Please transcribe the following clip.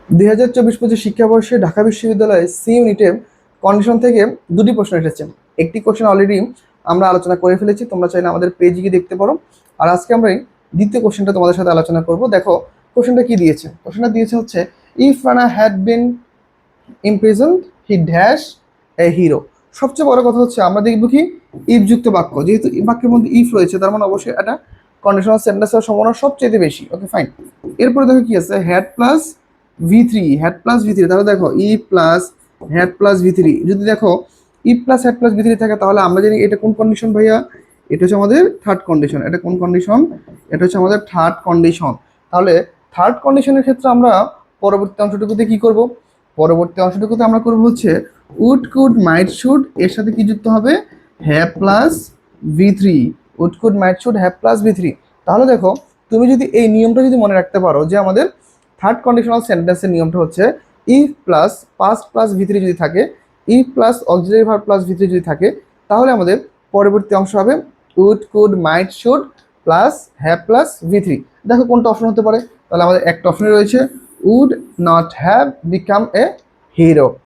2024-25 শিক্ষাবর্ষে ঢাকা বিশ্ববিদ্যালয়ে সি ইউনিটে কন্ডিশন থেকে দুটি প্রশ্ন এসেছে। একটি কোশ্চেন অলরেডি আমরা আলোচনা করে ফেলেছি, তোমরা চাইলে আমাদের পেজে গিয়ে দেখতে পারো। আর আজকে আমরা দ্বিতীয় কোশ্চেনটা তোমাদের সাথে আলোচনা করব। দেখো কোশ্চেনটা কি দিয়েছে। কোশ্চেনটা দিয়েছে হচ্ছে, if Rana had been ইমপ্রিজনড he dash a hero. সবচেয়ে বড় কথা হচ্ছে আমরা দেখব কি ইফ যুক্ত বাক্য, যেহেতু বাক্যের মধ্যে ইফ রয়েছে তার মানে অবশ্যই এটা কন্ডিশনাল সেন্টেন্স হওয়ার সম্ভাবনা সবচেয়ে বেশি। Okay fine. এরপরে দেখো কি আছে, হ্যাড প্লাস ভি3, হ্যাড প্লাস ভি3। তাহলে দেখো ই প্লাস হ্যাড প্লাস ভি3, যদি দেখো ই প্লাস হ্যাড প্লাস ভি3 থাকে তাহলে আমরা জানি এটা কোন কন্ডিশন ভাইয়া, এটা হচ্ছে আমাদের থার্ড কন্ডিশন। এটা কোন কন্ডিশন? এটা হচ্ছে আমাদের থার্ড কন্ডিশন। তাহলে থার্ড কন্ডিশনের ক্ষেত্রে আমরা পরবর্তী অংশটুকুতে কি করব? পরবর্তী অংশটুকুতে আমরা করব হচ্ছে উড কুড মাইট শুড এর সাথে কি যুক্ত হবে? হ্যাভ প্লাস ভি3। Would could might should have plus ভি3। তাহলে দেখো তুমি যদি এই নিয়মটা যদি মনে রাখতে পারো যে আমাদের থার্ড কন্ডিশনাল সেন্টেন্সের নিয়মটা হচ্ছে ইফ প্লাস পাস্ট প্লাস ভি3 যদি থাকে, if plus auxiliary verb plus ভি3 যদি থাকে, তাহলে আমাদের পরবর্তী অংশ হবে would could might should plus have plus ভি3। দেখো কোনটা অপশন হতে পারে? তাহলে আমাদের একটা অপশনে রয়েছে would not have become a hero.